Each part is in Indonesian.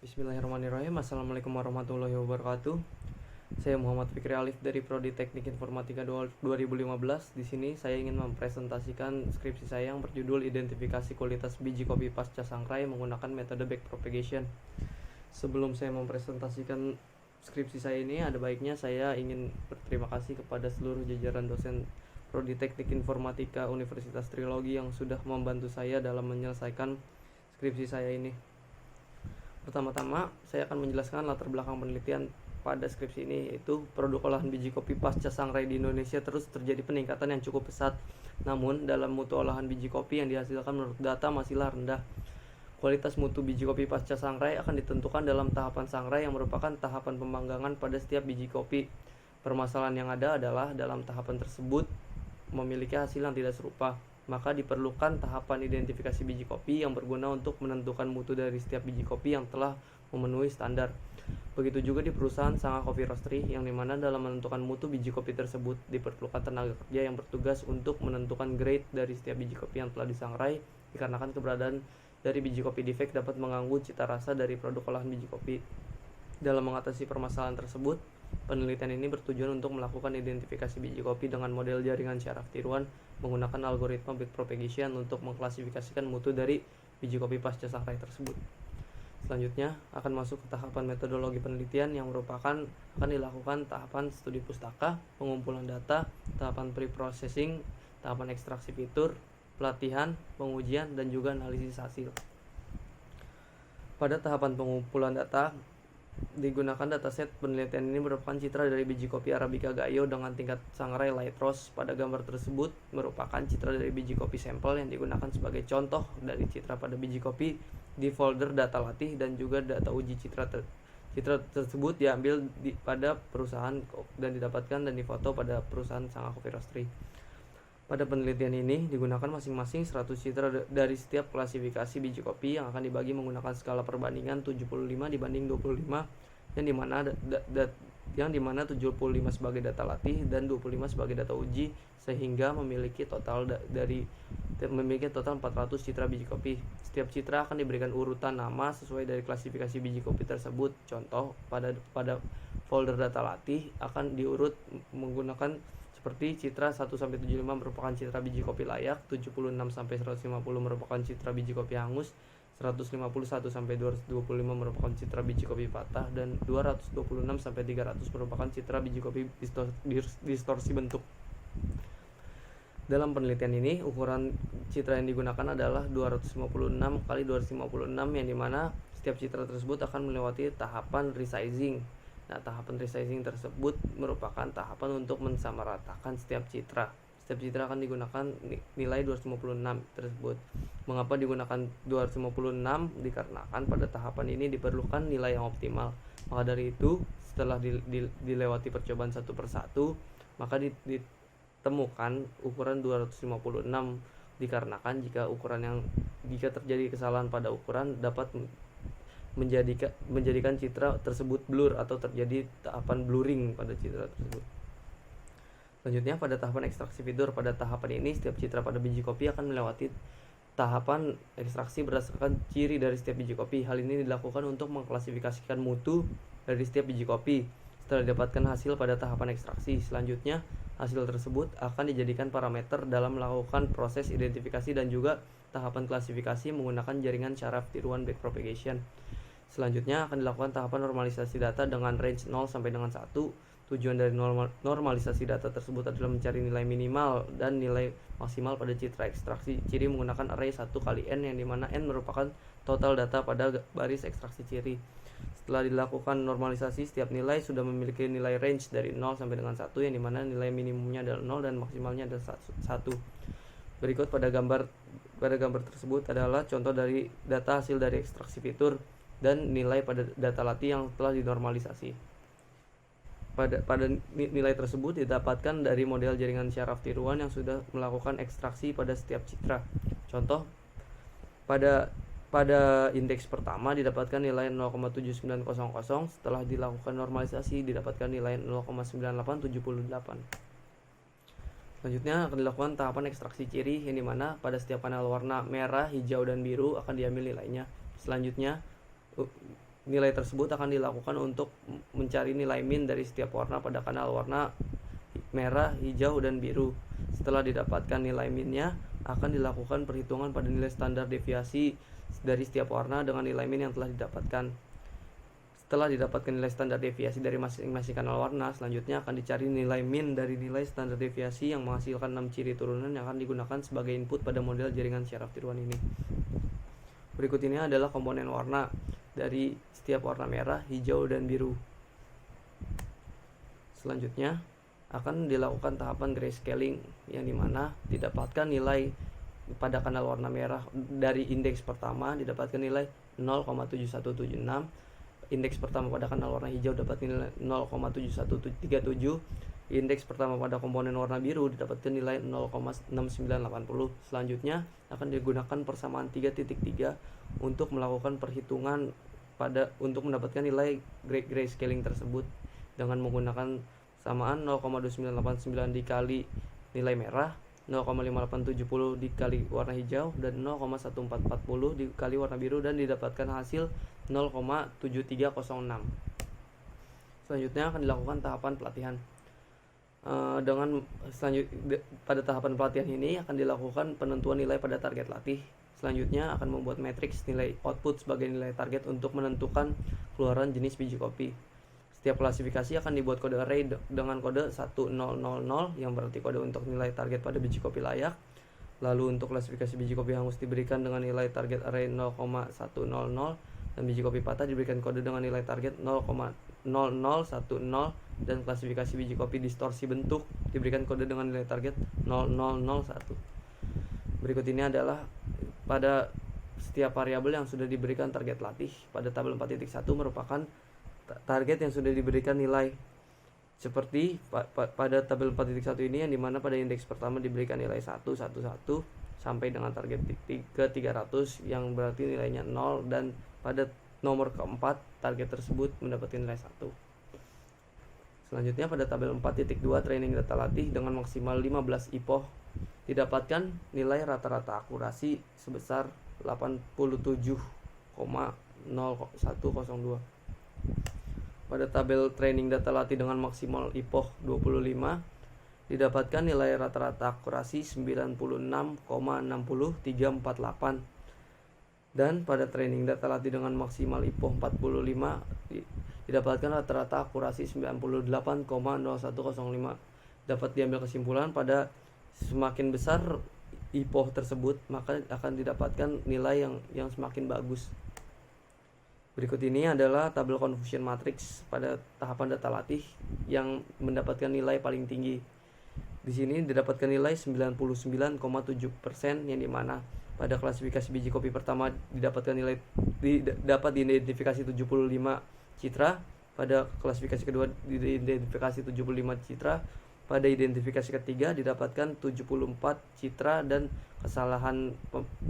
Bismillahirrahmanirrahim. Assalamualaikum warahmatullahi wabarakatuh. Saya Muhammad Fikri Alif dari Prodi Teknik Informatika 2015. Di sini saya ingin mempresentasikan skripsi saya yang berjudul Identifikasi Kualitas Biji Kopi Pasca Sangrai menggunakan metode backpropagation. Sebelum saya mempresentasikan skripsi saya ini, ada baiknya saya ingin berterima kasih kepada seluruh jajaran dosen Prodi Teknik Informatika Universitas Trilogi yang sudah membantu saya dalam menyelesaikan skripsi saya ini. Pertama-tama, saya akan menjelaskan latar belakang penelitian pada skripsi ini, yaitu produk olahan biji kopi pasca sangrai di Indonesia terus terjadi peningkatan yang cukup pesat. Namun, dalam mutu olahan biji kopi yang dihasilkan menurut data masihlah rendah. Kualitas mutu biji kopi pasca sangrai akan ditentukan dalam tahapan sangrai yang merupakan tahapan pemanggangan pada setiap biji kopi. Permasalahan yang ada adalah dalam tahapan tersebut memiliki hasil yang tidak serupa. Maka diperlukan tahapan identifikasi biji kopi yang berguna untuk menentukan mutu dari setiap biji kopi yang telah memenuhi standar. Begitu juga di perusahaan Sangha Coffee Roastery, yang dimana dalam menentukan mutu biji kopi tersebut diperlukan tenaga kerja yang bertugas untuk menentukan grade dari setiap biji kopi yang telah disangrai, dikarenakan keberadaan dari biji kopi defect dapat mengganggu cita rasa dari produk olahan biji kopi. Dalam mengatasi permasalahan tersebut, penelitian ini bertujuan untuk melakukan identifikasi biji kopi dengan model jaringan syaraf tiruan menggunakan algoritma backpropagation untuk mengklasifikasikan mutu dari biji kopi pasca sangrai tersebut. Selanjutnya akan masuk ke tahapan metodologi penelitian yang merupakan akan dilakukan tahapan studi pustaka, pengumpulan data, tahapan pre-processing, tahapan ekstraksi fitur, pelatihan, pengujian, dan juga analisis hasil. Pada tahapan pengumpulan data, digunakan dataset penelitian ini merupakan citra dari biji kopi Arabica Gayo dengan tingkat sangrai light roast. Pada gambar tersebut merupakan citra dari biji kopi sampel yang digunakan sebagai contoh dari citra pada biji kopi di folder data latih dan juga data uji citra tersebut diambil pada perusahaan dan didapatkan dan difoto pada perusahaan Sangha Coffee Roastery. Pada penelitian ini digunakan masing-masing 100 citra dari setiap klasifikasi biji kopi yang akan dibagi menggunakan skala perbandingan 75/25 yang dimana 75 sebagai data latih dan 25 sebagai data uji, sehingga memiliki total 400 citra biji kopi. Setiap citra akan diberikan urutan nama sesuai dari klasifikasi biji kopi tersebut. Contoh, pada folder data latih akan diurut menggunakan seperti citra 1-75 merupakan citra biji kopi layak, 76-150 merupakan citra biji kopi hangus, 151-225 merupakan citra biji kopi patah, dan 226-300 merupakan citra biji kopi distorsi bentuk. Dalam penelitian ini, ukuran citra yang digunakan adalah 256x256 yang dimana setiap citra tersebut akan melewati tahapan resizing. Nah, tahapan resizing tersebut merupakan tahapan untuk mensamaratakan setiap citra. Setiap citra akan digunakan nilai 256 tersebut. Mengapa digunakan 256? Dikarenakan pada tahapan ini diperlukan nilai yang optimal. Maka dari itu, setelah dilewati percobaan satu persatu, maka ditemukan ukuran 256. Dikarenakan jika terjadi kesalahan pada ukuran dapat menjadikan citra tersebut blur atau terjadi tahapan blurring pada citra tersebut. Selanjutnya pada tahapan ekstraksi fitur. Pada tahapan ini setiap citra pada biji kopi akan melewati tahapan ekstraksi berdasarkan ciri dari setiap biji kopi. Hal ini dilakukan untuk mengklasifikasikan mutu dari setiap biji kopi. Setelah didapatkan hasil pada tahapan ekstraksi, selanjutnya hasil tersebut akan dijadikan parameter dalam melakukan proses identifikasi dan juga tahapan klasifikasi menggunakan jaringan syaraf tiruan backpropagation. Selanjutnya akan dilakukan tahapan normalisasi data dengan range 0 sampai dengan 1. Tujuan dari normalisasi data tersebut adalah mencari nilai minimal dan nilai maksimal pada citra ekstraksi ciri menggunakan array 1x n, yang dimana n merupakan total data pada baris ekstraksi ciri. Setelah dilakukan normalisasi, setiap nilai sudah memiliki nilai range dari 0 sampai dengan 1, yang dimana nilai minimumnya adalah 0 dan maksimalnya adalah 1. Berikut pada gambar tersebut adalah contoh dari data hasil dari ekstraksi fitur dan nilai pada data latih yang telah dinormalisasi. Pada nilai tersebut didapatkan dari model jaringan syaraf tiruan yang sudah melakukan ekstraksi pada setiap citra. Contoh, pada indeks pertama didapatkan nilai 0,7900, setelah dilakukan normalisasi didapatkan nilai 0,9878. Selanjutnya akan dilakukan tahapan ekstraksi ciri, yang dimana pada setiap panel warna merah, hijau, dan biru akan diambil nilainya. Selanjutnya nilai tersebut akan dilakukan untuk mencari nilai min dari setiap warna pada kanal warna merah, hijau, dan biru. Setelah didapatkan nilai minnya, akan dilakukan perhitungan pada nilai standar deviasi dari setiap warna dengan nilai min yang telah didapatkan. Setelah didapatkan nilai standar deviasi dari masing-masing kanal warna, selanjutnya akan dicari nilai min dari nilai standar deviasi yang menghasilkan 6 ciri turunan yang akan digunakan sebagai input pada model jaringan syaraf tiruan ini. Berikut ini adalah komponen warna dari setiap warna merah, hijau, dan biru. Selanjutnya akan dilakukan tahapan grayscaling, yang dimana didapatkan nilai pada kanal warna merah dari indeks pertama didapatkan nilai 0,7176, indeks pertama pada kanal warna hijau dapat nilai 0,7137, indeks pertama pada komponen warna biru didapatkan nilai 0,6980. Selanjutnya akan digunakan persamaan 3.3 untuk melakukan perhitungan untuk mendapatkan nilai grayscaling tersebut dengan menggunakan samaan 0,2989 dikali nilai merah, 0,5870 dikali warna hijau, dan 0,1440 dikali warna biru, dan didapatkan hasil 0,7306. Selanjutnya akan dilakukan tahapan pelatihan. Pada tahapan pelatihan ini akan dilakukan penentuan nilai pada target latih. Selanjutnya akan membuat matriks nilai output sebagai nilai target untuk menentukan keluaran jenis biji kopi. Setiap klasifikasi akan dibuat kode array dengan kode 1000 yang berarti kode untuk nilai target pada biji kopi layak. Lalu untuk klasifikasi biji kopi hangus diberikan dengan nilai target array 0,100 dan biji kopi patah diberikan kode dengan nilai target 0,0010, dan klasifikasi biji kopi distorsi bentuk diberikan kode dengan nilai target 0001. Berikut ini adalah pada setiap variabel yang sudah diberikan target latih. Pada tabel 4.1 merupakan target yang sudah diberikan nilai seperti pada tabel 4.1 ini, yang dimana pada indeks pertama diberikan nilai 111 sampai dengan target ke 300 yang berarti nilainya 0, dan pada nomor keempat target tersebut mendapatkan nilai 1. Selanjutnya pada tabel 4.2 training data latih dengan maksimal 15 IPOH didapatkan nilai rata-rata akurasi sebesar 87,0102. Pada tabel training data latih dengan maksimal IPOH 25 didapatkan nilai rata-rata akurasi 96,60348, dan pada training data latih dengan maksimal IPOH 45 didapatkan rata-rata akurasi 98,0105. Dapat diambil kesimpulan pada semakin besar IPOH tersebut maka akan didapatkan nilai yang semakin bagus. Berikut ini adalah tabel confusion matrix pada tahapan data latih yang mendapatkan nilai paling tinggi. Di sini didapatkan nilai 99,7%, yang dimana pada klasifikasi biji kopi pertama didapatkan nilai dapat diidentifikasi 75 citra, pada klasifikasi kedua diidentifikasi 75 citra, pada identifikasi ketiga didapatkan 74 citra, dan kesalahan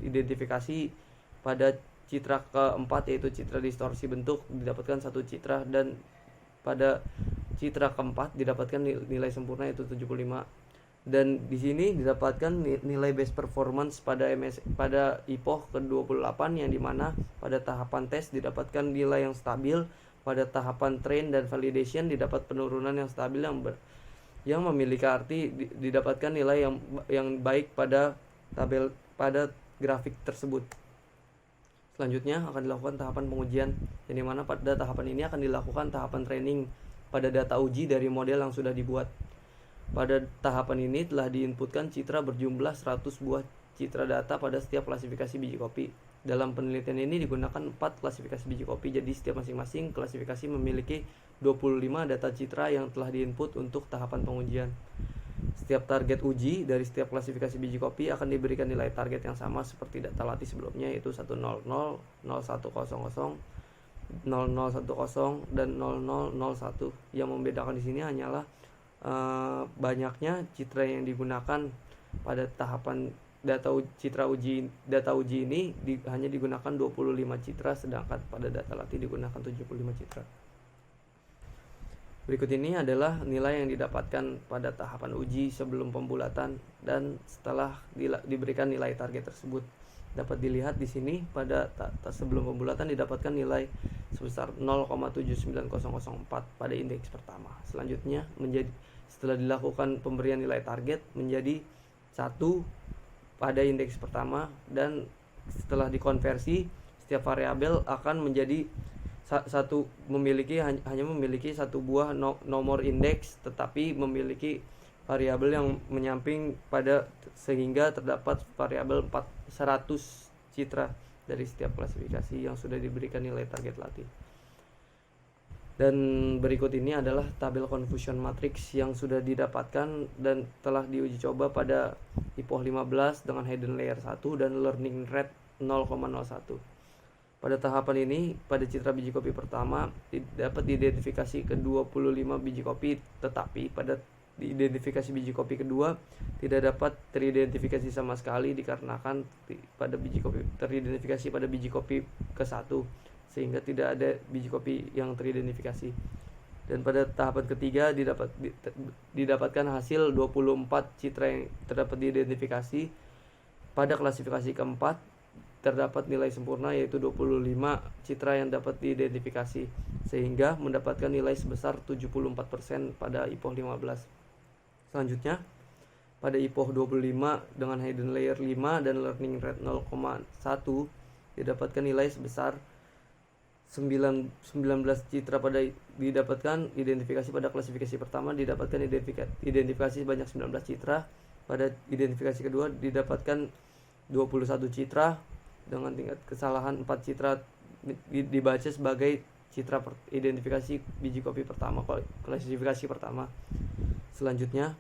identifikasi pada citra keempat yaitu citra distorsi bentuk didapatkan 1 citra, dan pada citra keempat didapatkan nilai sempurna yaitu 75. Dan di sini didapatkan nilai best performance pada IPOH ke-28, yang dimana pada tahapan tes didapatkan nilai yang stabil, pada tahapan train dan validation didapat penurunan yang stabil yang memiliki arti didapatkan nilai yang baik pada grafik tersebut. Selanjutnya akan dilakukan tahapan pengujian, yang dimana pada tahapan ini akan dilakukan tahapan training pada data uji dari model yang sudah dibuat. Pada tahapan ini telah diinputkan citra berjumlah 100 buah citra data pada setiap klasifikasi biji kopi. Dalam penelitian ini digunakan 4 klasifikasi biji kopi, jadi setiap masing-masing klasifikasi memiliki 25 data citra yang telah diinput untuk tahapan pengujian. Setiap target uji dari setiap klasifikasi biji kopi akan diberikan nilai target yang sama seperti data latih sebelumnya, yaitu 100, 0100, 0010, dan 0001. Yang membedakan di sini hanyalah banyaknya citra yang digunakan pada tahapan data uji ini hanya digunakan 25 citra, sedangkan pada data latih digunakan 75 citra. Berikut ini adalah nilai yang didapatkan pada tahapan uji sebelum pembulatan dan setelah diberikan nilai target tersebut. Dapat dilihat di sini pada sebelum pembulatan didapatkan nilai sebesar 0,79004 pada indeks pertama. Selanjutnya setelah dilakukan pemberian nilai target menjadi 1 pada indeks pertama, dan setelah dikonversi setiap variabel akan menjadi hanya memiliki satu buah nomor indeks, tetapi memiliki variabel yang menyamping sehingga terdapat variabel 100 citra dari setiap klasifikasi yang sudah diberikan nilai target latih. Dan berikut ini adalah tabel confusion matrix yang sudah didapatkan dan telah diuji coba pada IPOH 15 dengan hidden layer 1 dan learning rate 0,01. Pada tahapan ini, pada citra biji kopi pertama dapat diidentifikasi ke 25 biji kopi, tetapi pada identifikasi biji kopi kedua tidak dapat teridentifikasi sama sekali dikarenakan pada biji kopi teridentifikasi pada biji kopi ke-1, sehingga tidak ada biji kopi yang teridentifikasi. Dan pada tahapan ketiga didapatkan hasil 24 citra yang terdapat diidentifikasi. Pada klasifikasi keempat terdapat nilai sempurna yaitu 25 citra yang dapat diidentifikasi, sehingga mendapatkan nilai sebesar 74% pada IPOH 15. Selanjutnya, pada IPOH 25 dengan hidden layer 5 dan learning rate 0,1 didapatkan nilai sebesar 19 citra didapatkan identifikasi pada klasifikasi pertama, didapatkan identifikasi sebanyak 19 citra. Pada identifikasi kedua didapatkan 21 citra dengan tingkat kesalahan 4 citra dibaca sebagai citra identifikasi biji kopi pertama, klasifikasi pertama. Selanjutnya,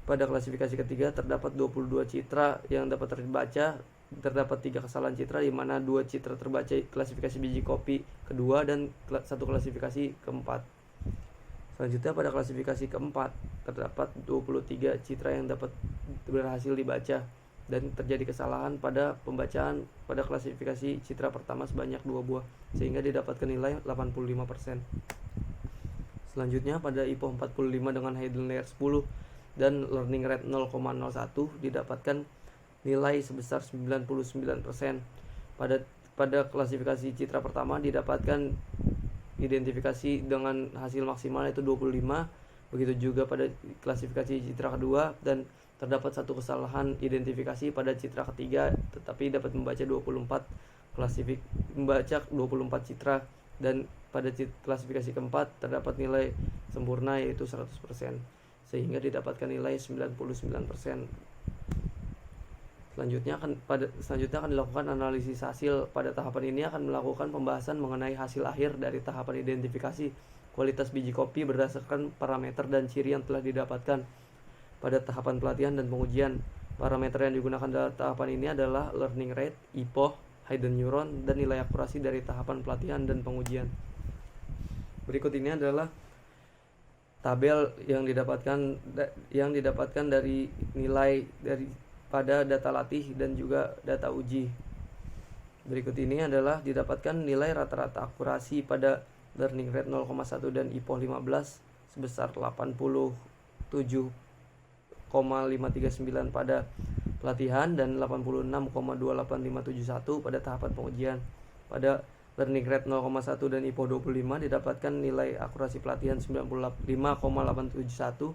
pada klasifikasi ketiga terdapat 22 citra yang dapat terbaca. Terdapat 3 kesalahan citra, di mana 2 citra terbaca klasifikasi biji kopi kedua dan 1 klasifikasi keempat. Selanjutnya, pada klasifikasi keempat terdapat 23 citra yang dapat berhasil dibaca dan terjadi kesalahan pada pembacaan pada klasifikasi citra pertama sebanyak 2 buah, sehingga didapatkan nilai 85%. Selanjutnya, pada IPOH 45 dengan hidden layer 10 dan learning rate 0,01 didapatkan nilai sebesar 99%. Pada klasifikasi citra pertama didapatkan identifikasi dengan hasil maksimal yaitu 25. Begitu juga pada klasifikasi citra kedua, dan terdapat 1 kesalahan identifikasi pada citra ketiga, tetapi dapat membaca 24 citra, dan pada klasifikasi keempat terdapat nilai sempurna yaitu 100%, sehingga didapatkan nilai 99%. Selanjutnya akan dilakukan analisis hasil. Pada tahapan ini akan melakukan pembahasan mengenai hasil akhir dari tahapan identifikasi kualitas biji kopi berdasarkan parameter dan ciri yang telah didapatkan pada tahapan pelatihan dan pengujian. Parameter yang digunakan dalam tahapan ini adalah learning rate, IPOH, hidden neuron, dan nilai akurasi dari tahapan pelatihan dan pengujian. Berikut ini adalah tabel yang didapatkan dari nilai pada data latih dan juga data uji. Berikut ini adalah didapatkan nilai rata-rata akurasi pada learning rate 0,1 dan IPOH 15 sebesar 87,539 pada pelatihan dan 86,28571 pada tahapan pengujian. Pada learning rate 0,1 dan IPOH 25 didapatkan nilai akurasi pelatihan 95,871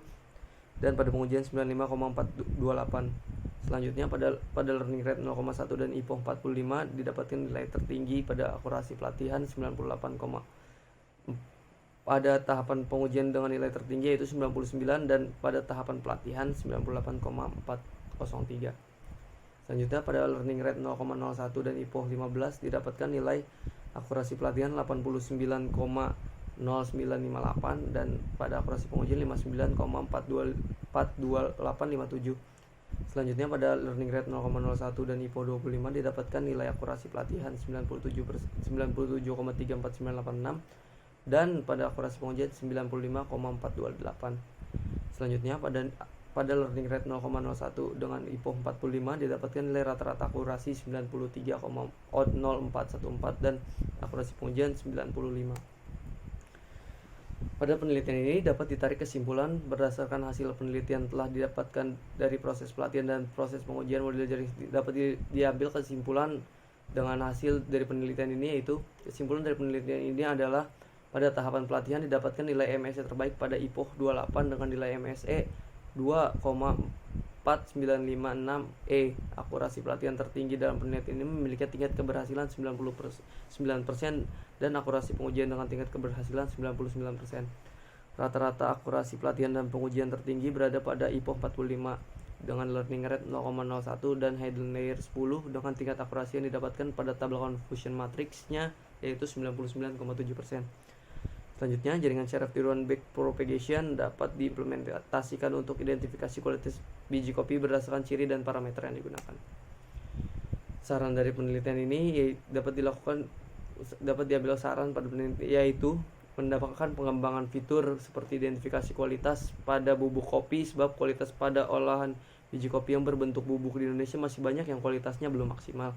dan pada pengujian 95,428. Selanjutnya, pada learning rate 0,1 dan IPOH 45 didapatkan nilai tertinggi pada akurasi pelatihan 98, pada tahapan pengujian dengan nilai tertinggi yaitu 99, dan pada tahapan pelatihan 98,403. Selanjutnya, pada learning rate 0,01 dan IPOH 15 didapatkan nilai akurasi pelatihan 89,0958 dan pada akurasi pengujian 59,42857. Selanjutnya, pada learning rate 0,01 dan IPOH 25 didapatkan nilai akurasi pelatihan 97,349496 dan pada akurasi pengujian 95,428. Selanjutnya, pada learning rate 0,01 dengan IPOH 45 didapatkan nilai rata-rata akurasi 93,0414 dan akurasi pengujian 95. Pada penelitian ini dapat ditarik kesimpulan berdasarkan hasil penelitian telah didapatkan dari proses pelatihan dan proses pengujian model jaring. Dapat diambil kesimpulan dengan hasil dari penelitian ini, yaitu kesimpulan dari penelitian ini adalah pada tahapan pelatihan didapatkan nilai MSE terbaik pada IPOH 28 dengan nilai MSE 2,4956E. Akurasi pelatihan tertinggi dalam penelitian ini memiliki tingkat keberhasilan 99% dan akurasi pengujian dengan tingkat keberhasilan 99%. Rata-rata akurasi pelatihan dan pengujian tertinggi berada pada IPOH 45 dengan learning rate 0,01 dan hidden layer 10 dengan tingkat akurasi yang didapatkan pada tabel confusion matrix-nya yaitu 99,7%. Selanjutnya, jaringan syaraf tiruan backpropagation dapat diimplementasikan untuk identifikasi kualitas biji kopi berdasarkan ciri dan parameter yang digunakan. Saran dari penelitian ini dapat diambil saran pada penelitian, yaitu mendapatkan pengembangan fitur seperti identifikasi kualitas pada bubuk kopi, sebab kualitas pada olahan biji kopi yang berbentuk bubuk di Indonesia masih banyak yang kualitasnya belum maksimal.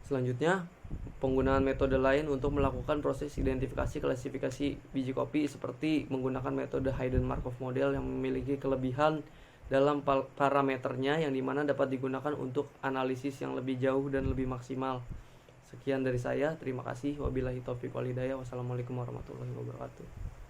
Selanjutnya, penggunaan metode lain untuk melakukan proses identifikasi klasifikasi biji kopi seperti menggunakan metode Hidden Markov Model yang memiliki kelebihan dalam parameternya yang dimana dapat digunakan untuk analisis yang lebih jauh dan lebih maksimal. Sekian dari saya, terima kasih. Wabillahi taufiq wal hidayah. Wassalamualaikum warahmatullahi wabarakatuh.